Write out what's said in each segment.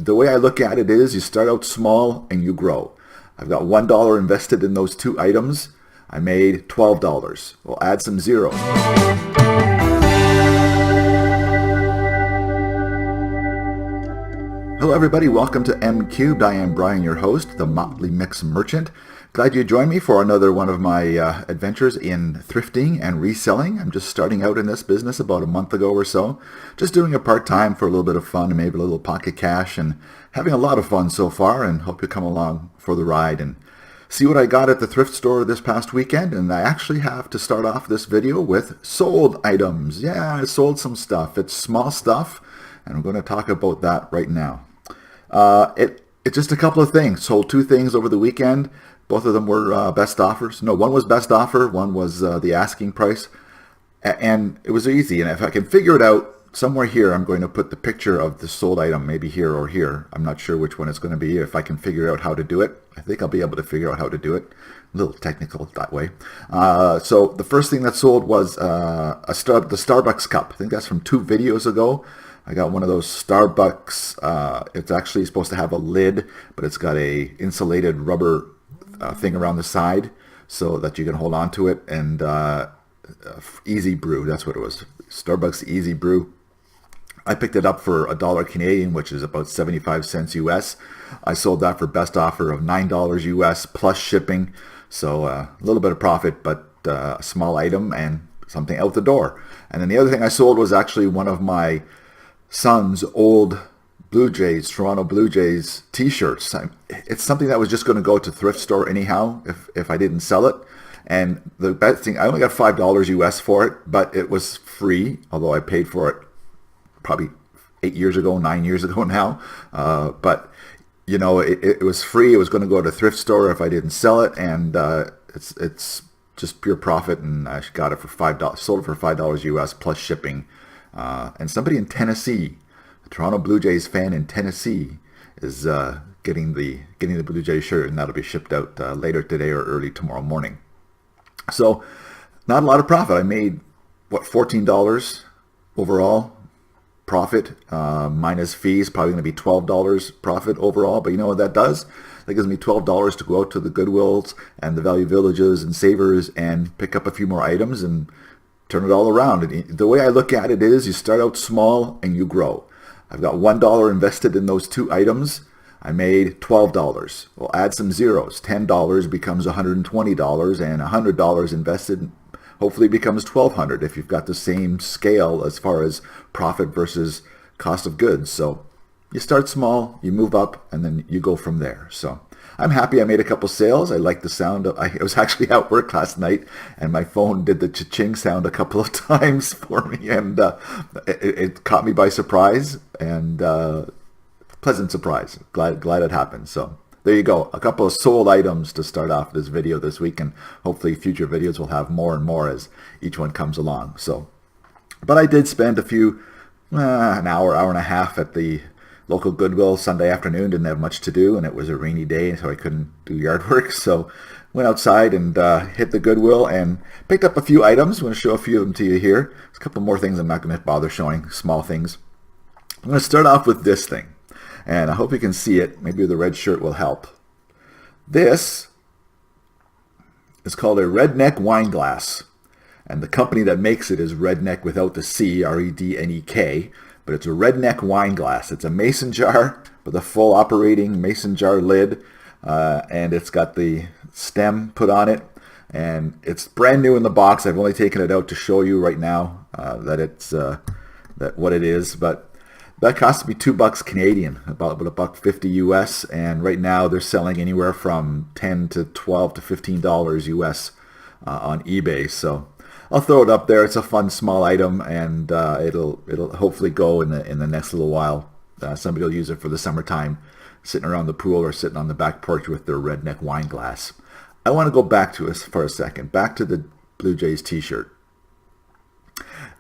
the way I look at it is you start out small and you grow. I've got $1 invested in those two items. I made $12. We'll add some zeros. Hello everybody, welcome to M Cubed. I am Brian, your host, the Motley Mix Merchant. Glad you joined me for another one of my adventures in thrifting and reselling. I'm just starting out in this business about a month ago or so. Just doing it part-time for a little bit of fun and maybe a little pocket cash, and having a lot of fun so far, and hope you come along for the ride and see what I got at the thrift store this past weekend. And I actually have to start off this video with sold items. Yeah, I sold some stuff. It's small stuff, and I'm going to talk about that right now. It's just a couple of things. Sold two things over the weekend. Both of them were best offers. No, one was best offer. One was the asking price. And it was easy. And if I can figure it out, somewhere here I'm going to put the picture of the sold item, maybe here or here. I'm not sure which one it's going to be. If I can figure out how to do it, I think I'll be able to figure out how to do it. A little technical that way. So the first thing that sold was the Starbucks cup. I think that's from 2 videos ago. I got one of those Starbucks. It's actually supposed to have a lid, but it's got a insulated rubber thing around the side so that you can hold on to it. And Easy Brew, that's what it was. Starbucks Easy Brew. I picked it up for $1 Canadian, which is about 75 cents US. I sold that for best offer of $9 US plus shipping. So a little bit of profit, but a small item and something out the door. And then the other thing I sold was actually one of my son's old Toronto Blue Jays t-shirts. It's something that was just going to go to thrift store anyhow if I didn't sell it. And the bad thing, I only got $5 US for it, but it was free, although I paid for it probably 9 years ago now. But you know, it was free. It was going to go to thrift store if I didn't sell it, and it's just pure profit. And I got it for $5, sold it for $5 US plus shipping. And somebody in Tennessee, a Toronto Blue Jays fan in Tennessee, is getting the Blue Jays shirt, and that'll be shipped out later today or early tomorrow morning. So, not a lot of profit. I made $14 overall profit minus fees. Probably going to be $12 profit overall. But you know what that does? That gives me $12 to go out to the Goodwills and the Value Villages and Savers and pick up a few more items and turn it all around. And the way I look at it is you start out small and you grow. I've got $1 invested in those two items. I made $12. We'll add some zeros. $10 becomes $120, and $100 invested hopefully becomes $1,200 if you've got the same scale as far as profit versus cost of goods. So you start small, you move up, and then you go from there. So I'm happy I made a couple sales. I like the sound of, I was actually at work last night, and my phone did the cha-ching sound a couple of times for me, and it caught me by surprise, and pleasant surprise. Glad it happened. So there you go. A couple of sold items to start off this video this week, and hopefully future videos will have more and more as each one comes along. So, but I did spend an hour and a half at the local Goodwill Sunday afternoon. Didn't have much to do, and it was a rainy day, so I couldn't do yard work. So went outside and hit the Goodwill and picked up a few items. I'm going to show a few of them to you here. There's a couple more things I'm not going to bother showing, small things. I'm going to start off with this thing, and I hope you can see it. Maybe the red shirt will help. This is called a Redneck wine glass, and the company that makes it is Redneck without the C, R-E-D-N-E-K. But it's a Redneck wine glass. It's a mason jar with a full operating mason jar lid, and it's got the stem put on it, and it's brand new in the box. I've only taken it out to show you right now that it's what it is, but that cost me $2 Canadian, about $1.50 US, and right now they're selling anywhere from $10 to $12 to $15 US on eBay. So I'll throw it up there. It's a fun small item, and it'll hopefully go in the next little while. Somebody will use it for the summertime, sitting around the pool or sitting on the back porch with their Redneck wine glass. I want to go back to us for a second, back to the Blue Jays t-shirt.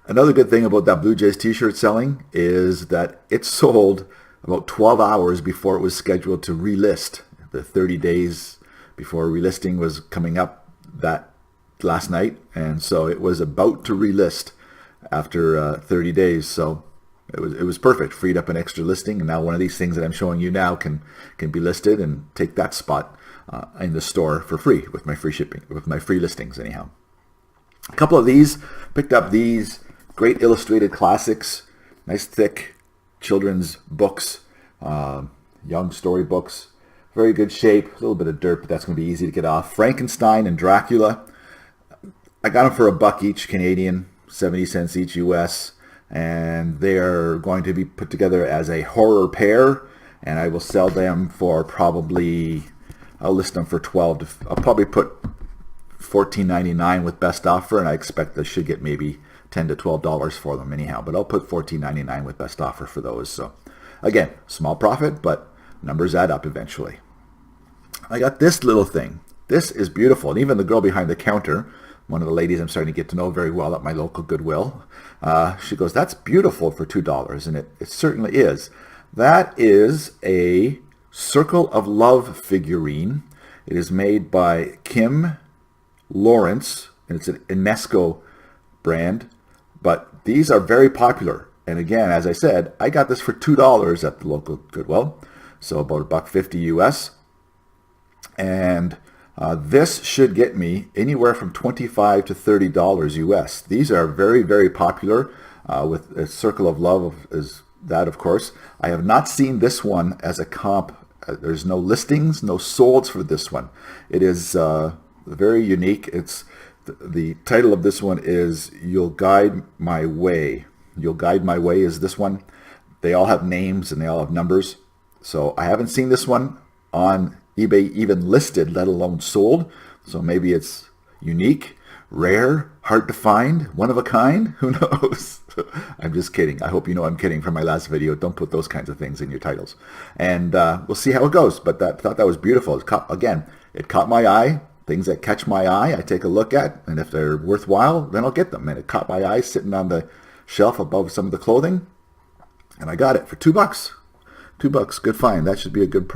Another good thing about that Blue Jays t-shirt selling is that it sold about 12 hours before it was scheduled to relist. The 30 days before relisting was coming up that last night, and so it was about to relist after 30 days. So it was perfect. Freed up an extra listing, and now one of these things that I'm showing you now can be listed and take that spot in the store for free with my free shipping, with my free listings anyhow. A couple of these, picked up these great illustrated classics, nice thick children's books, young story books, very good shape, a little bit of dirt, but that's going to be easy to get off. Frankenstein and Dracula. I got them for $1 each Canadian, 70 cents each US, and they are going to be put together as a horror pair, and I will sell them for probably, I'll list them for I'll probably put $14.99 with best offer, and I expect I should get maybe $10 to $12 for them anyhow, but I'll put $14.99 with best offer for those. So again, small profit, but numbers add up eventually. I got this little thing. This is beautiful, and even the girl behind the counter, one of the ladies I'm starting to get to know very well at my local Goodwill, she goes, "That's beautiful for $2," and it certainly is. That is a Circle of Love figurine. It is made by Kim Lawrence, and it's an Inesco brand, but these are very popular. And again, as I said, I got this for $2 at the local Goodwill, so about $1.50 US. And this should get me anywhere from $25 to $30 US. These are very, very popular. With a Circle of Love is that, of course. I have not seen this one as a comp. There's no listings, no solds for this one. It is very unique. It's the title of this one is "You'll Guide My Way." "You'll Guide My Way" is this one. They all have names and they all have numbers. So I haven't seen this one on eBay even listed, let alone sold. So maybe it's unique, rare, hard to find, one of a kind. Who knows? I'm just kidding. I hope you know I'm kidding from my last video. Don't put those kinds of things in your titles. And we'll see how it goes. But I thought that was beautiful. It caught my eye. Things that catch my eye, I take a look at. And if they're worthwhile, then I'll get them. And it caught my eye sitting on the shelf above some of the clothing. And I got it for $2. $2, good find. That should be a good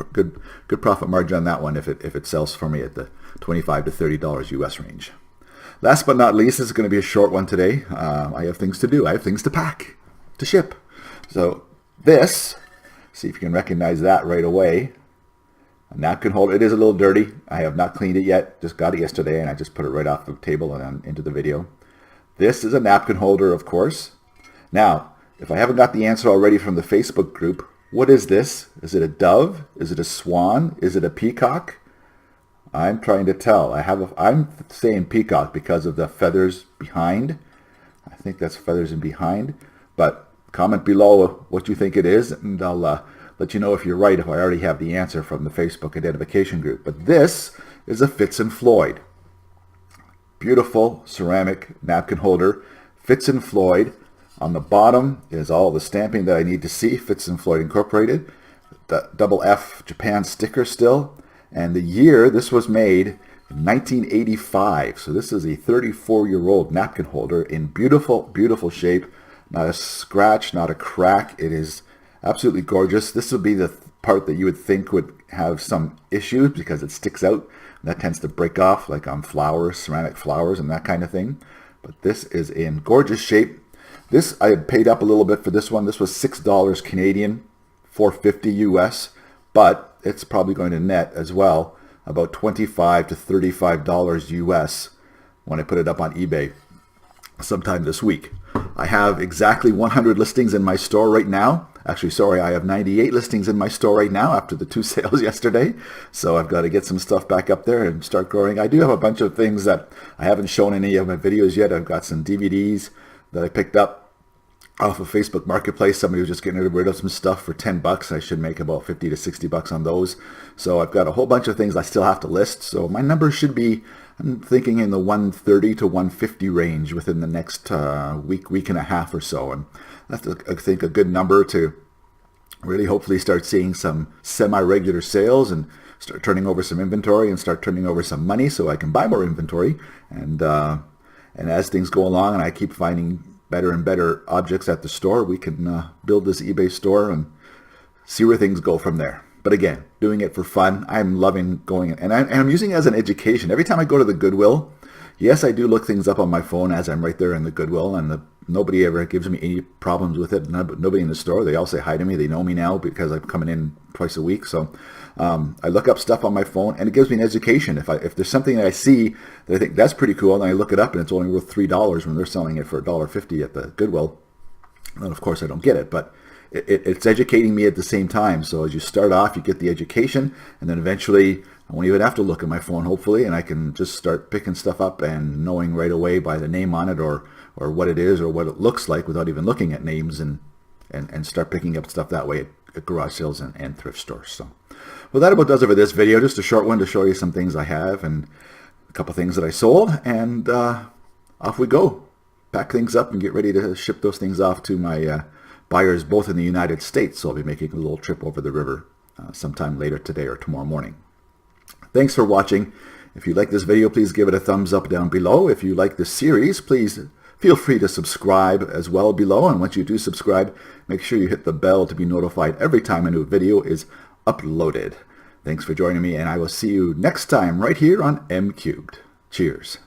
profit margin on that one if it sells for me at the $25 to $30 US range. Last but not least, this is going to be a short one today. I have things to do. I have things to pack, to ship. So this, see if you can recognize that right away. A napkin holder. It is a little dirty. I have not cleaned it yet. Just got it yesterday, and I just put it right off the table and into the video. This is a napkin holder, of course. Now, if I haven't got the answer already from the Facebook group, what is this? Is it a dove? Is it a swan? Is it a peacock? I'm trying to tell. I'm saying peacock because of the feathers behind. I think that's feathers in behind. But comment below what you think it is, and I'll let you know if you're right, if I already have the answer from the Facebook identification group. But this is a Fitz & Floyd. Beautiful ceramic napkin holder. Fitz & Floyd. On the bottom is all the stamping that I need to see. Fitz & Floyd Incorporated. The double F Japan sticker still. And the year this was made, in 1985. So this is a 34-year-old napkin holder in beautiful, beautiful shape. Not a scratch, not a crack. It is absolutely gorgeous. This would be the part that you would think would have some issues because it sticks out. That tends to break off like on flowers, ceramic flowers and that kind of thing. But this is in gorgeous shape. This, I had paid up a little bit for this one. This was $6 Canadian, $4.50 US, but it's probably going to net as well about $25 to $35 US when I put it up on eBay sometime this week. I have exactly 100 listings in my store right now. Actually, sorry, I have 98 listings in my store right now after the 2 sales yesterday. So I've got to get some stuff back up there and start growing. I do have a bunch of things that I haven't shown in any of my videos yet. I've got some DVDs that I picked up off of Facebook Marketplace. Somebody was just getting rid of some stuff for $10. I should make about $50 to $60 on those. So I've got a whole bunch of things I still have to list. So my numbers should be, I'm thinking in the 130 to 150 range within the next week and a half or so. And that's, I think, a good number to really hopefully start seeing some semi-regular sales and start turning over some inventory and start turning over some money so I can buy more inventory. And as things go along and I keep finding better and better objects at the store, we can build this eBay store and see where things go from there. But again, doing it for fun. I'm loving going, and I'm using it as an education. Every time I go to the Goodwill, yes, I do look things up on my phone as I'm right there in the Goodwill, and the nobody ever gives me any problems with it. Nobody in the store. They all say hi to me. They know me now because I'm coming in twice a week. So I look up stuff on my phone, and it gives me an education. If there's something that I see that I think that's pretty cool, and I look it up, and it's only worth $3 when they're selling it for $1.50 at the Goodwill, then of course I don't get it. But it's educating me at the same time. So as you start off, you get the education, and then eventually I won't even have to look at my phone, hopefully, and I can just start picking stuff up and knowing right away by the name on it or what it is or what it looks like without even looking at names, and start picking up stuff that way at garage sales and thrift stores. So, well, that about does it for this video. Just a short one to show you some things I have and a couple things that I sold, and off we go. Pack things up and get ready to ship those things off to my buyers both in the United States. So I'll be making a little trip over the river sometime later today or tomorrow morning. Thanks for watching. If you like this video, please give it a thumbs up down below. If you like this series, please feel free to subscribe as well below. And once you do subscribe, make sure you hit the bell to be notified every time a new video is uploaded. Thanks for joining me, and I will see you next time right here on M Cubed. Cheers.